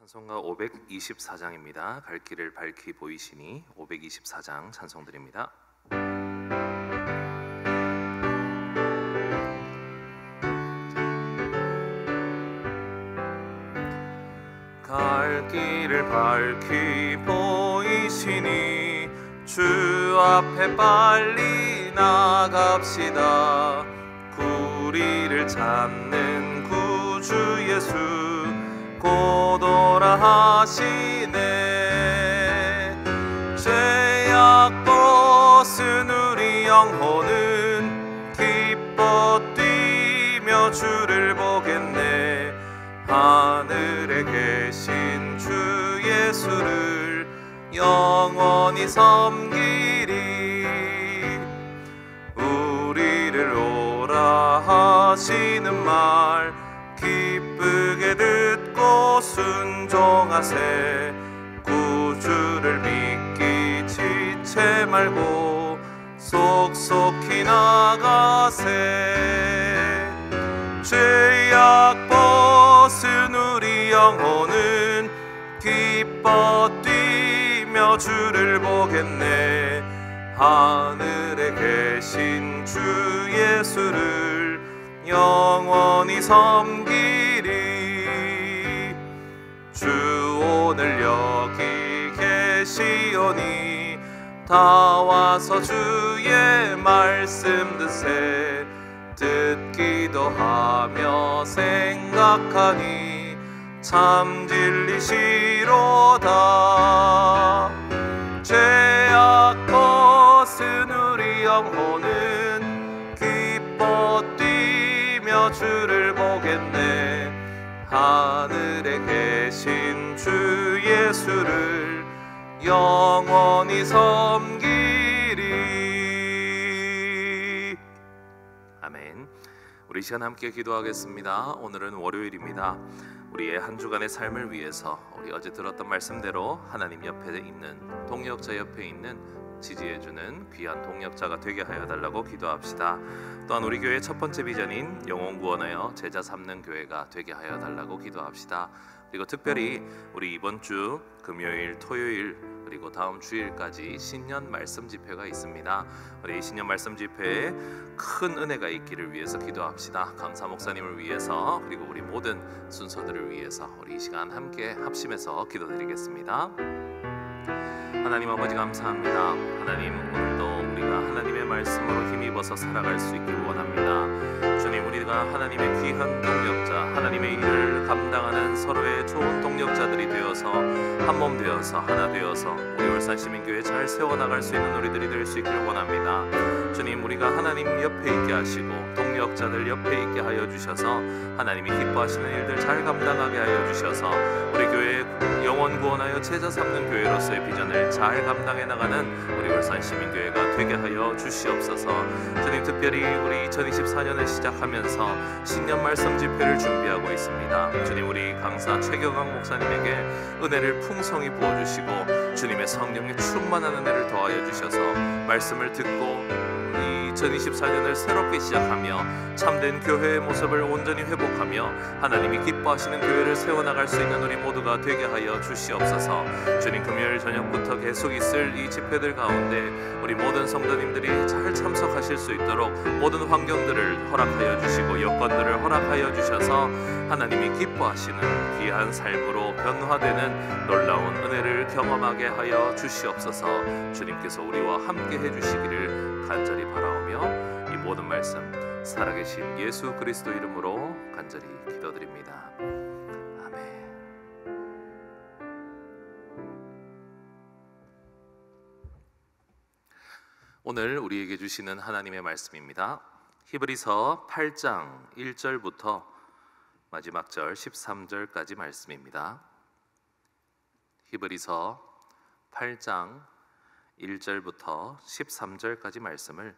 찬송가 524장입니다. 갈 길을 밝히 보이시니 524장 찬송드립니다. 갈 길을 밝히 보이시니 주 앞에 빨리 나갑시다. 구리를 찾는 구주 예수 곧 오라 하시네. 죄악 벗은 우리 영혼은 기뻐 뛰며 주를 보겠네. 하늘에 계신 주 예수를 영원히 섬기리. 우리를 오라 하시는 말 기쁘게 듣고 순종하세. 구주를 믿기 지체 말고 속속히 나가세. 죄악 벗은 우리 영혼은 기뻐 뛰며 주를 보겠네. 하늘에 계신 주 예수를 영원히 섬기리. 주 오늘 여기 계시오니 다 와서 주의 말씀 듣세. 듣기도 하며 생각하니 참 진리시로다. 죄악 벗은 우리 영혼은 기뻐 뛰며 주를 보겠네. 하늘에 계신 주 예수를 영원히 섬기리. 아멘. 우리 시간 함께 기도하겠습니다. 오늘은 월요일입니다. 우리의 한 주간의 삶을 위해서 우리 어제 들었던 말씀대로 하나님 옆에 있는 동역자 옆에 있는 지지해주는 귀한 동역자가 되게 하여 달라고 기도합시다. 또한 우리 교회의 첫 번째 비전인 영혼 구원하여 제자 삼는 교회가 되게 하여 달라고 기도합시다. 그리고 특별히 우리 이번 주 금요일, 토요일 그리고 다음 주일까지 신년 말씀 집회가 있습니다. 우리 신년 말씀 집회에 큰 은혜가 있기를 위해서 기도합시다. 강사 목사님을 위해서 그리고 우리 모든 순서들을 위해서 우리 이 시간 함께 합심해서 기도드리겠습니다. 하나님 아버지 감사합니다. 하나님 오늘도 우리가 하나님의 말씀으로 힘입어서 살아갈 수 있길 원합니다. 주님 우리가 하나님의 귀한 동역자 하나님의 일을 감당하는 서로의 좋은 동역자들이 되어서 한 몸 되어서 하나 되어서 우리 울산시민교회 잘 세워나갈 수 있는 우리들이 될 수 있길 원합니다. 주님 우리가 하나님 옆에 있게 하시고 동역자들 옆에 있게 하여 주셔서 하나님이 기뻐하시는 일들 잘 감당하게 하여 주셔서 우리 교회의 영혼 구원하여 제자 삼는 교회로서의 비전을 잘 감당해 나가는 우리 울산시민교회가 되게 하여 주시옵소서. 주님 특별히 우리 2024년을 시작하면서 신년 말씀 집회를 준비하고 있습니다. 주님 우리 강사 최경강 목사님에게 은혜를 풍성히 부어주시고 주님의 성령의 충만한 은혜를 더하여 주셔서 말씀을 듣고 2024년을 새롭게 시작하며 참된 교회의 모습을 온전히 회복하며 하나님이 기뻐하시는 교회를 세워나갈 수 있는 우리 모두가 되게 하여 주시옵소서. 주님 금요일 저녁부터 계속 있을 이 집회들 가운데 우리 모든 성도님들이 잘 참석하실 수 있도록 모든 환경들을 허락하여 주시고 여건들을 허락하여 주셔서 하나님이 기뻐하시는 귀한 삶으로 변화되는 놀라운 은혜를 경험하게 하여 주시옵소서. 주님께서 우리와 함께 해주시기를 간절히 바라오며 이 모든 말씀 살아계신 예수 그리스도 이름으로 간절히 기도드립니다. 아멘. 오늘 우리에게 주시는 하나님의 말씀입니다. 히브리서 8장 1절부터 마지막 절 13절까지 말씀입니다. 히브리서 8장 1절부터 13절까지 말씀을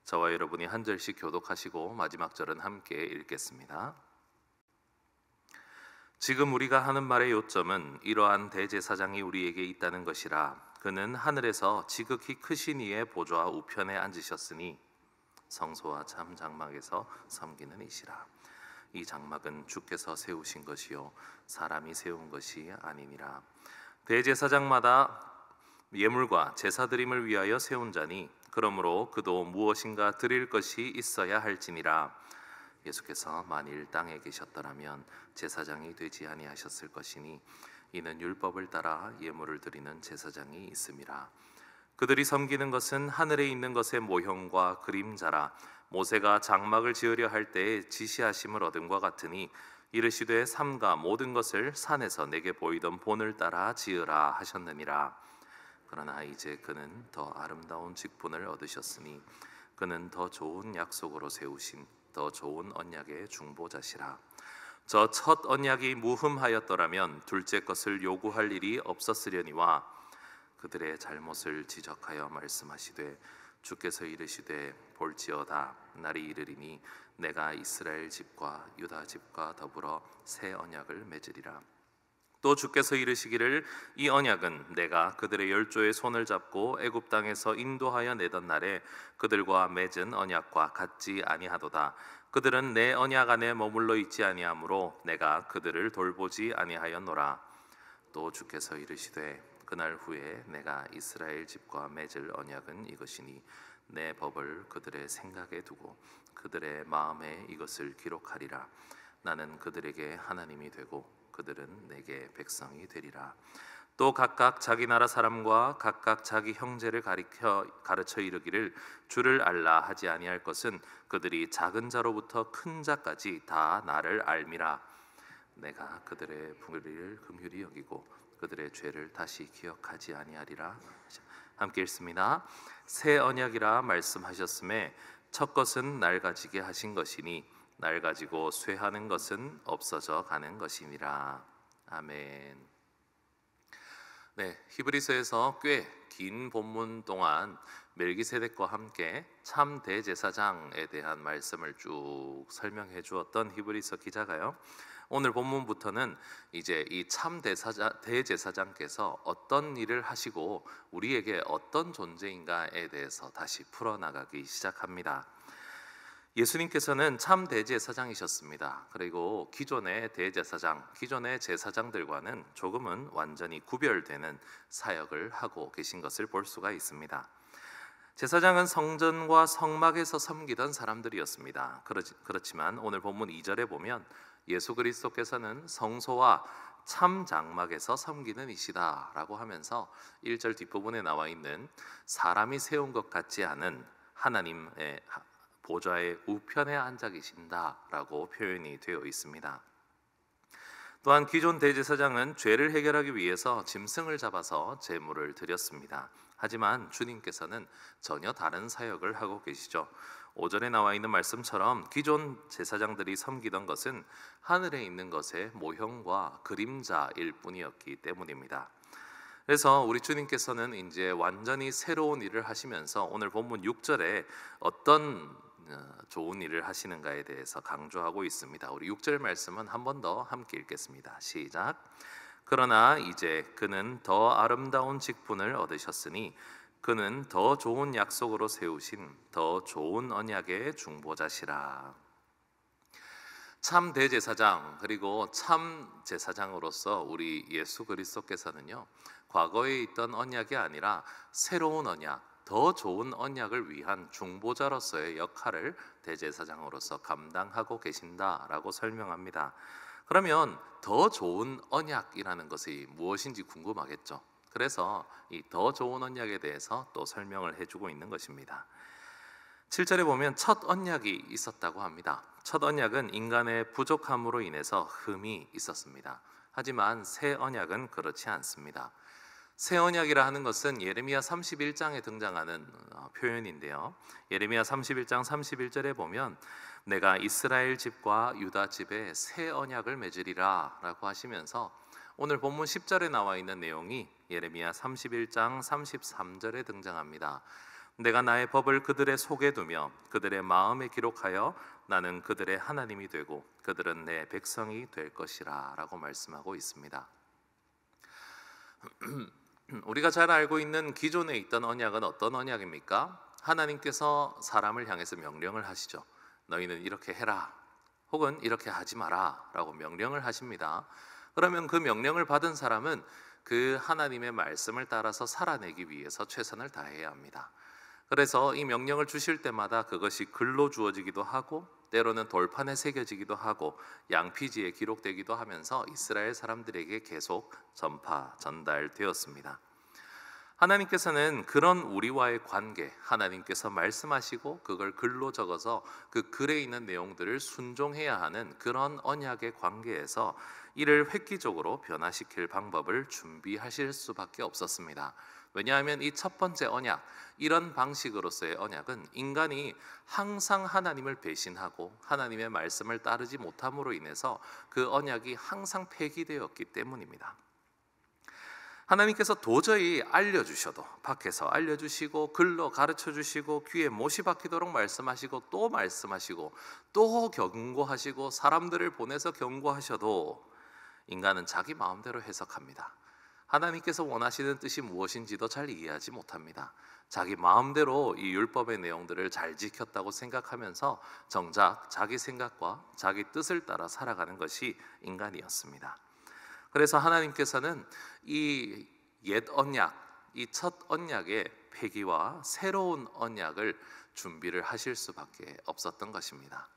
저와 여러분이 한 절씩 교독하시고 마지막 절은 함께 읽겠습니다. 지금 우리가 하는 말의 요점은 이러한 대제사장이 우리에게 있다는 것이라. 그는 하늘에서 지극히 크신 이의 보좌 우편에 앉으셨으니 성소와 참 장막에서 섬기는 이시라. 이 장막은 주께서 세우신 것이요 사람이 세운 것이 아니니라. 대제사장마다 예물과 제사 드림을 위하여 세운 자니 그러므로 그도 무엇인가 드릴 것이 있어야 할지니라. 예수께서 만일 땅에 계셨더라면 제사장이 되지 아니하셨을 것이니 이는 율법을 따라 예물을 드리는 제사장이 있음이라. 그들이 섬기는 것은 하늘에 있는 것의 모형과 그림자라. 모세가 장막을 지으려 할 때에 지시하심을 얻음과 같으니 이르시되 삼가 모든 것을 산에서 내게 보이던 본을 따라 지으라 하셨느니라. 그러나 이제 그는 더 아름다운 직분을 얻으셨으니 그는 더 좋은 약속으로 세우신 더 좋은 언약의 중보자시라. 저 첫 언약이 무흠하였더라면 둘째 것을 요구할 일이 없었으려니와 그들의 잘못을 지적하여 말씀하시되 주께서 이르시되 볼지어다 날이 이르리니 내가 이스라엘 집과 유다 집과 더불어 새 언약을 맺으리라. 또 주께서 이르시기를 이 언약은 내가 그들의 열조의 손을 잡고 애굽 땅에서 인도하여 내던 날에 그들과 맺은 언약과 같지 아니하도다. 그들은 내 언약 안에 머물러 있지 아니하므로 내가 그들을 돌보지 아니하였노라. 또 주께서 이르시되 그날 후에 내가 이스라엘 집과 맺을 언약은 이것이니 내 법을 그들의 생각에 두고 그들의 마음에 이것을 기록하리라. 나는 그들에게 하나님이 되고 그들은 내게 백성이 되리라. 또 각각 자기 나라 사람과 각각 자기 형제를 가르쳐 이르기를 주를 알라 하지 아니할 것은 그들이 작은 자로부터 큰 자까지 다 나를 알미라. 내가 그들의 불의를 긍휼히 여기고 그들의 죄를 다시 기억하지 아니하리라. 함께 읽습니다. 새 언약이라 말씀하셨음에 첫 것은 낡아지게 하신 것이니 낡아지고 쇠하는 것은 없어져 가는 것이니라. 아멘. 네, 히브리서에서 꽤 긴 본문 동안 멜기세덱과 함께 참 대제사장에 대한 말씀을 쭉 설명해 주었던 히브리서 기자가요, 오늘 본문부터는 이제 이 참 대제사장께서 어떤 일을 하시고 우리에게 어떤 존재인가에 대해서 다시 풀어나가기 시작합니다. 예수님께서는 참 대제사장이셨습니다. 그리고 기존의 대제사장, 기존의 제사장들과는 조금은 완전히 구별되는 사역을 하고 계신 것을 볼 수가 있습니다. 제사장은 성전과 성막에서 섬기던 사람들이었습니다. 그렇지만 오늘 본문 2절에 보면 예수 그리스도께서는 성소와 참 장막에서 섬기는 이시다라고 하면서 1절 뒷부분에 나와 있는 사람이 세운 것 같지 않은 하나님의 보좌의 우편에 앉아 계신다라고 표현이 되어 있습니다. 또한 기존 대제사장은 죄를 해결하기 위해서 짐승을 잡아서 제물을 드렸습니다. 하지만 주님께서는 전혀 다른 사역을 하고 계시죠. 5절에 나와 있는 말씀처럼 기존 제사장들이 섬기던 것은 하늘에 있는 것의 모형과 그림자일 뿐이었기 때문입니다. 그래서 우리 주님께서는 이제 완전히 새로운 일을 하시면서 오늘 본문 6절에 어떤 좋은 일을 하시는가에 대해서 강조하고 있습니다. 우리 6절 말씀은 한 번 더 함께 읽겠습니다. 시작. 그러나 이제 그는 더 아름다운 직분을 얻으셨으니 그는 더 좋은 약속으로 세우신 더 좋은 언약의 중보자시라. 참 대제사장 그리고 참 제사장으로서 우리 예수 그리스도께서는요, 과거에 있던 언약이 아니라 새로운 언약, 더 좋은 언약을 위한 중보자로서의 역할을 대제사장으로서 감당하고 계신다라고 설명합니다. 그러면 더 좋은 언약이라는 것이 무엇인지 궁금하겠죠. 그래서 이 더 좋은 언약에 대해서 또 설명을 해주고 있는 것입니다. 7절에 보면 첫 언약이 있었다고 합니다. 첫 언약은 인간의 부족함으로 인해서 흠이 있었습니다. 하지만 새 언약은 그렇지 않습니다. 새 언약이라 하는 것은 예레미야 31장에 등장하는 표현인데요, 예레미야 31장 31절에 보면 내가 이스라엘 집과 유다 집에 새 언약을 맺으리라 라고 하시면서 오늘 본문 10절에 나와 있는 내용이 예레미야 31장 33절에 등장합니다. 내가 나의 법을 그들의 속에 두며 그들의 마음에 기록하여 나는 그들의 하나님이 되고 그들은 내 백성이 될 것이라 라고 말씀하고 있습니다. 우리가 잘 알고 있는 기존에 있던 언약은 어떤 언약입니까? 하나님께서 사람을 향해서 명령을 하시죠. 너희는 이렇게 해라. 혹은 이렇게 하지 마라 라고 명령을 하십니다. 그러면 그 명령을 받은 사람은 그 하나님의 말씀을 따라서 살아내기 위해서 최선을 다해야 합니다. 그래서 이 명령을 주실 때마다 그것이 글로 주어지기도 하고 때로는 돌판에 새겨지기도 하고 양피지에 기록되기도 하면서 이스라엘 사람들에게 계속 전달되었습니다. 하나님께서는 그런 우리와의 관계, 하나님께서 말씀하시고 그걸 글로 적어서 그 글에 있는 내용들을 순종해야 하는 그런 언약의 관계에서 이를 획기적으로 변화시킬 방법을 준비하실 수밖에 없었습니다. 왜냐하면 이 첫 번째 언약, 이런 방식으로서의 언약은 인간이 항상 하나님을 배신하고 하나님의 말씀을 따르지 못함으로 인해서 그 언약이 항상 폐기되었기 때문입니다. 하나님께서 도저히 알려주셔도 밖에서 알려주시고 글로 가르쳐주시고 귀에 못이 박히도록 말씀하시고 또 말씀하시고 또 경고하시고 사람들을 보내서 경고하셔도 인간은 자기 마음대로 해석합니다. 하나님께서 원하시는 뜻이 무엇인지도 잘 이해하지 못합니다. 자기 마음대로 이 율법의 내용들을 잘 지켰다고 생각하면서 정작 자기 생각과 자기 뜻을 따라 살아가는 것이 인간이었습니다. 그래서 하나님께서는 이 옛 언약, 이 첫 언약의 폐기와 새로운 언약을 준비를 하실 수밖에 없었던 것입니다.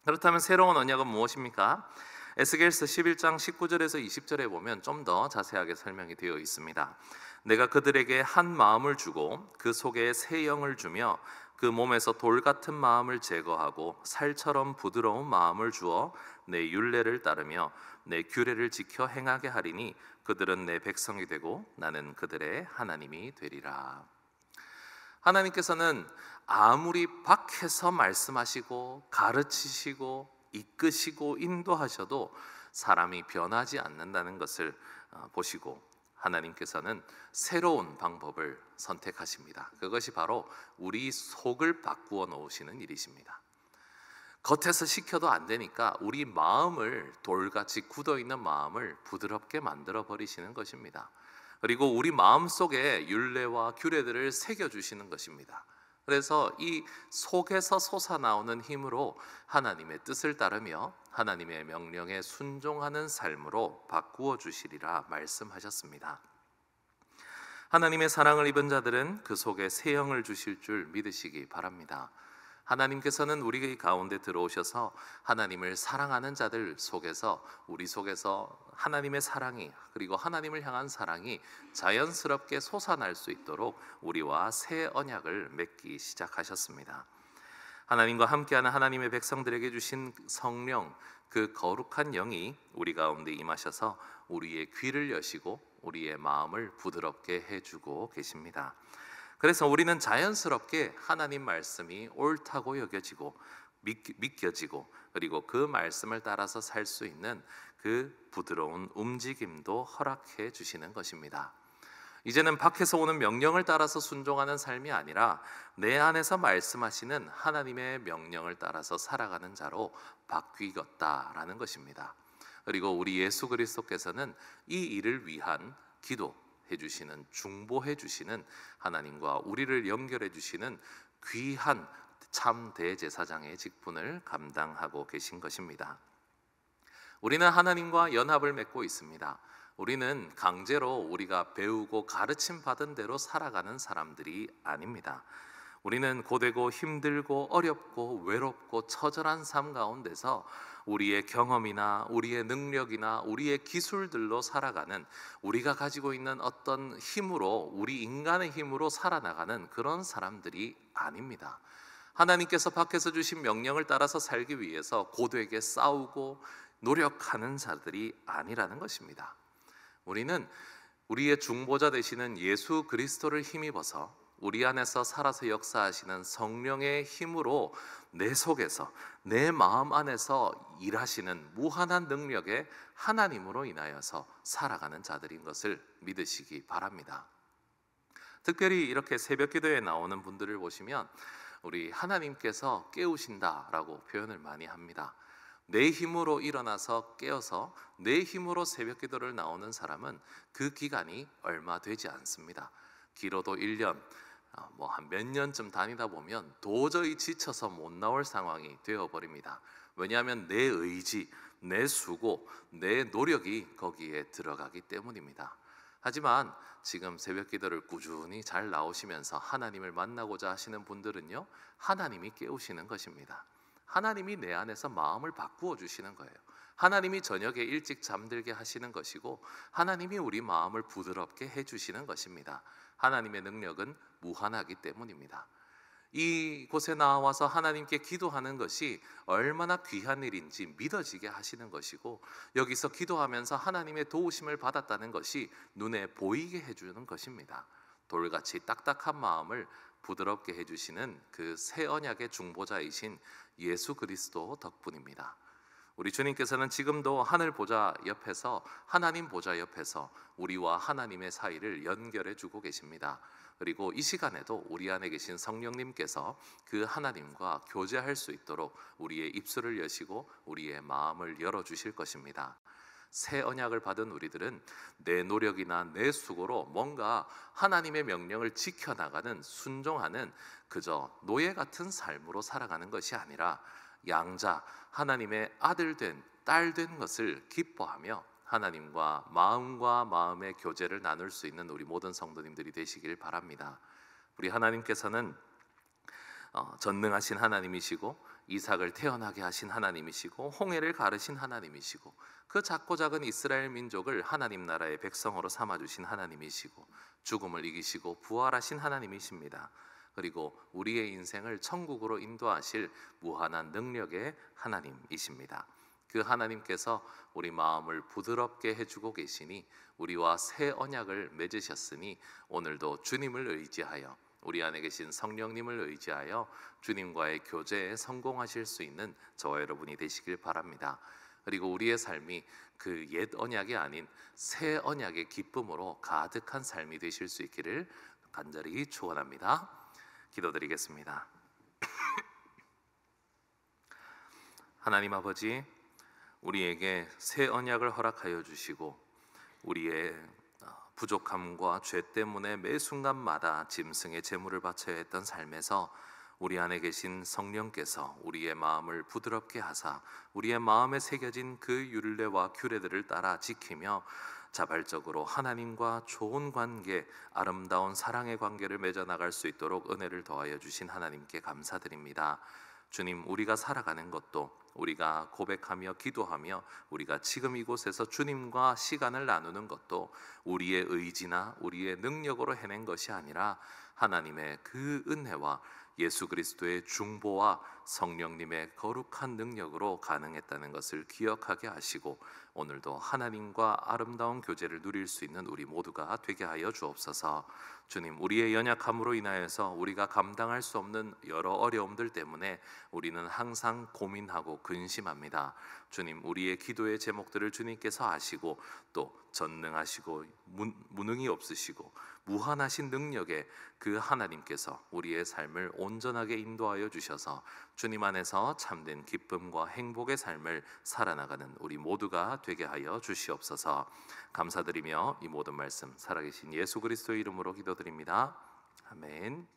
그렇다면 새로운 언약은 무엇입니까? 에스겔서 11장 19절에서 20절에 보면 좀 더 자세하게 설명이 되어 있습니다. 내가 그들에게 한 마음을 주고 그 속에 새 영을 주며 그 몸에서 돌 같은 마음을 제거하고 살처럼 부드러운 마음을 주어 내 율례를 따르며 내 규례를 지켜 행하게 하리니 그들은 내 백성이 되고 나는 그들의 하나님이 되리라. 하나님께서는 아무리 밖에서 말씀하시고 가르치시고 이끄시고 인도하셔도 사람이 변하지 않는다는 것을 보시고 하나님께서는 새로운 방법을 선택하십니다. 그것이 바로 우리 속을 바꾸어 놓으시는 일이십니다. 겉에서 시켜도 안 되니까 우리 마음을, 돌같이 굳어있는 마음을 부드럽게 만들어 버리시는 것입니다. 그리고 우리 마음 속에 율례와 규례들을 새겨주시는 것입니다. 그래서 이 속에서 솟아나오는 힘으로 하나님의 뜻을 따르며 하나님의 명령에 순종하는 삶으로 바꾸어 주시리라 말씀하셨습니다. 하나님의 사랑을 입은 자들은 그 속에 새 영을 주실 줄 믿으시기 바랍니다. 하나님께서는 우리 가운데 들어오셔서 하나님을 사랑하는 자들 속에서, 우리 속에서 하나님의 사랑이, 그리고 하나님을 향한 사랑이 자연스럽게 솟아날 수 있도록 우리와 새 언약을 맺기 시작하셨습니다. 하나님과 함께하는 하나님의 백성들에게 주신 성령, 그 거룩한 영이 우리 가운데 임하셔서 우리의 귀를 여시고 우리의 마음을 부드럽게 해주고 계십니다. 그래서 우리는 자연스럽게 하나님 말씀이 옳다고 여겨지고 믿겨지고 그리고 그 말씀을 따라서 살 수 있는 그 부드러운 움직임도 허락해 주시는 것입니다. 이제는 밖에서 오는 명령을 따라서 순종하는 삶이 아니라 내 안에서 말씀하시는 하나님의 명령을 따라서 살아가는 자로 바뀌었다라는 것입니다. 그리고 우리 예수 그리스도께서는 이 일을 위한 기도해 주시는, 중보해 주시는, 하나님과 우리를 연결해 주시는 귀한 참 대제사장의 직분을 감당하고 계신 것입니다. 우리는 하나님과 연합을 맺고 있습니다. 우리는 강제로 우리가 배우고 가르침 받은 대로 살아가는 사람들이 아닙니다. 우리는 고되고 힘들고 어렵고 외롭고 처절한 삶 가운데서 우리의 경험이나 우리의 능력이나 우리의 기술들로 살아가는, 우리가 가지고 있는 어떤 힘으로, 우리 인간의 힘으로 살아나가는 그런 사람들이 아닙니다. 하나님께서 밖에서 주신 명령을 따라서 살기 위해서 고되게 싸우고 노력하는 자들이 아니라는 것입니다. 우리는 우리의 중보자 되시는 예수 그리스도를 힘입어서 우리 안에서 살아서 역사하시는 성령의 힘으로 내 속에서, 내 마음 안에서 일하시는 무한한 능력의 하나님으로 인하여서 살아가는 자들인 것을 믿으시기 바랍니다. 특별히 이렇게 새벽 기도에 나오는 분들을 보시면 우리 하나님께서 깨우신다라고 표현을 많이 합니다. 내 힘으로 일어나서 깨어서 내 힘으로 새벽 기도를 나오는 사람은 그 기간이 얼마 되지 않습니다. 길어도 1년, 한 몇 년쯤 다니다 보면 도저히 지쳐서 못 나올 상황이 되어버립니다. 왜냐하면 내 의지, 내 수고, 내 노력이 거기에 들어가기 때문입니다. 하지만 지금 새벽 기도를 꾸준히 잘 나오시면서 하나님을 만나고자 하시는 분들은요, 하나님이 깨우시는 것입니다. 하나님이 내 안에서 마음을 바꾸어 주시는 거예요. 하나님이 저녁에 일찍 잠들게 하시는 것이고, 하나님이 우리 마음을 부드럽게 해주시는 것입니다. 하나님의 능력은 무한하기 때문입니다. 이곳에 나와서 하나님께 기도하는 것이 얼마나 귀한 일인지 믿어지게 하시는 것이고, 여기서 기도하면서 하나님의 도우심을 받았다는 것이 눈에 보이게 해주는 것입니다. 돌같이 딱딱한 마음을 부드럽게 해주시는 그 새 언약의 중보자이신 예수 그리스도 덕분입니다. 우리 주님께서는 지금도 하늘 보좌 옆에서, 하나님 보좌 옆에서 우리와 하나님의 사이를 연결해 주고 계십니다. 그리고 이 시간에도 우리 안에 계신 성령님께서 그 하나님과 교제할 수 있도록 우리의 입술을 여시고 우리의 마음을 열어주실 것입니다. 새 언약을 받은 우리들은 내 노력이나 내 수고로 뭔가 하나님의 명령을 지켜나가는, 순종하는 그저 노예 같은 삶으로 살아가는 것이 아니라 양자, 하나님의 아들 된, 딸 된 것을 기뻐하며 하나님과 마음의 교제를 나눌 수 있는 우리 모든 성도님들이 되시길 바랍니다. 우리 하나님께서는 전능하신 하나님이시고, 이삭을 태어나게 하신 하나님이시고, 홍해를 가르신 하나님이시고, 그 작고 작은 이스라엘 민족을 하나님 나라의 백성으로 삼아주신 하나님이시고, 죽음을 이기시고 부활하신 하나님이십니다. 그리고 우리의 인생을 천국으로 인도하실 무한한 능력의 하나님이십니다. 그 하나님께서 우리 마음을 부드럽게 해주고 계시니, 우리와 새 언약을 맺으셨으니 오늘도 주님을 의지하여, 우리 안에 계신 성령님을 의지하여 주님과의 교제에 성공하실 수 있는 저와 여러분이 되시길 바랍니다. 그리고 우리의 삶이 그 옛 언약이 아닌 새 언약의 기쁨으로 가득한 삶이 되실 수 있기를 간절히 축원합니다. 기도드리겠습니다. 하나님 아버지, 우리에게 새 언약을 허락하여 주시고, 우리의 부족함과 죄 때문에 매 순간마다 짐승의 제물을 바쳐야 했던 삶에서 우리 안에 계신 성령께서 우리의 마음을 부드럽게 하사 우리의 마음에 새겨진 그 율례와 규례들을 따라 지키며 자발적으로 하나님과 좋은 관계, 아름다운 사랑의 관계를 맺어나갈 수 있도록 은혜를 더하여 주신 하나님께 감사드립니다. 주님, 우리가 살아가는 것도, 우리가 고백하며 기도하며 우리가 지금 이곳에서 주님과 시간을 나누는 것도 우리의 의지나 우리의 능력으로 해낸 것이 아니라 하나님의 그 은혜와 예수 그리스도의 중보와 성령님의 거룩한 능력으로 가능했다는 것을 기억하게 하시고, 오늘도 하나님과 아름다운 교제를 누릴 수 있는 우리 모두가 되게 하여 주옵소서. 주님, 우리의 연약함으로 인하여서 우리가 감당할 수 없는 여러 어려움들 때문에 우리는 항상 고민하고 근심합니다. 주님, 우리의 기도의 제목들을 주님께서 아시고, 또 전능하시고 무능이 없으시고 무한하신 능력의 그 하나님께서 우리의 삶을 온전하게 인도하여 주셔서 주님 안에서 참된 기쁨과 행복의 삶을 살아나가는 우리 모두가 되게 하여 주시옵소서. 감사드리며 이 모든 말씀 살아계신 예수 그리스도의 이름으로 기도드립니다. 아멘.